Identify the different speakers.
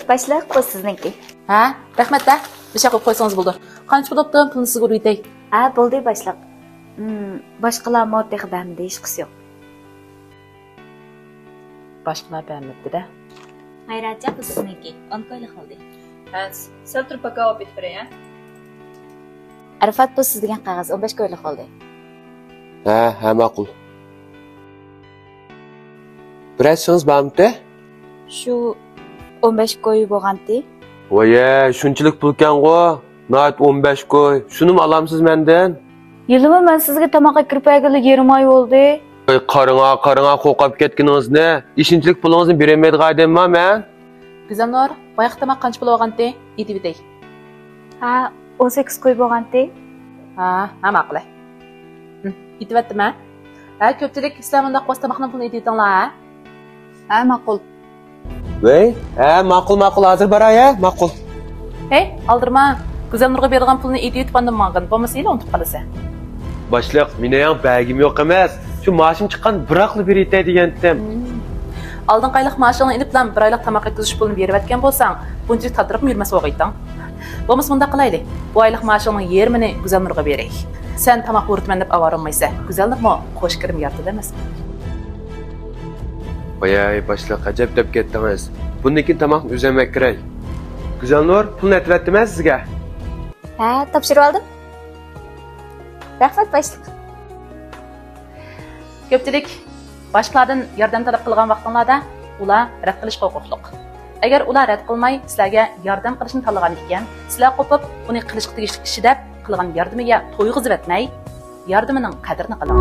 Speaker 1: Başlıq bu sizniki.
Speaker 2: Ha, rahmat da. Bir şey qo'yib qo'ysangiz bo'ldi. Qancha bo'libdi? Pulni sizga urayday.
Speaker 1: Ha, bo'ldi başlıq. Başqalar moddiy xidmətdə iş qısı yo'q.
Speaker 2: Boshqalar bermabdi-da.
Speaker 1: Hayratcha bu sizniki. 10 qo'yli qoldi.
Speaker 3: Ha, sal turib javob etib beray, ha?
Speaker 1: Arifat bu siz degan qog'oz 15 qo'yli qoldi.
Speaker 4: Ha, ma'qul. Birashingiz bormi?
Speaker 1: Shu 15 qo'y bo'lgandi.
Speaker 4: Voye, shunchalik pulkan-ku. Nayt 15 qo'y. Shuni olamsiz mendan?
Speaker 1: Yilimi men sizga tomoqqa kirib kelganda 20 oy bo'ldi.
Speaker 4: Qaranga qo'qab ketganingizni, ishinchilik pulingizni bermaydigan odamman men.
Speaker 2: Gizamnor, boyaqtama qancha pul olgandi? Yetib etay.
Speaker 1: Ha, 18 qo'y bo'lgandi.
Speaker 2: Ha, ma'qul. Yetib etdimi? Ha, ko'pchilik sizlar bundaq bostamoqning pulini yetdinglar, ha? Ha, ma'qul.
Speaker 4: Voy, ma'qul, hozir boray, ma'qul.
Speaker 2: Hey, aldirma. Gizamnorga bergan pulni yetib bandim ma'qul. Bo'lmasa yil unutib qolasa.
Speaker 4: Başliq, meni ham bagim yo'q emas. Shu mashim chiqqan biroqli bir yetay degandim.
Speaker 2: Aldın qaylıq maaşını inib bilan bir oylıq tamaq etkizish pulini berib etgan bo'lsang, bunchalik tadriq yurmas o'g'aytang. Bo'lmasa bunda qilaylik. Bu oylik maaşının yarmini Guzalnurga beray. Sen tamaq o'rtman deb avaranmaysa, Guzalnurmi qo'sh kirim yartida emasmi?
Speaker 4: Voy, başliq, ajab deb ketdingiz. Bundan keyin tamoqni uzamak kerak. Guzalnur, pulni aytibdimi sizga?
Speaker 1: Ha, topshirib oldim. Rahmat başlıq.
Speaker 2: Ko'pchilik boshqalardan yordam talab qilgan vaqtinglarda ular rad qilishga huquqliq. Agar ular rad qilmay sizlarga yordam qilishni tanlagan ekan, sizlar qo'pib uni qilishga tegishli ish deb qilgan yordamiga to'yg'izib etmay, yordamining qadrini qiling.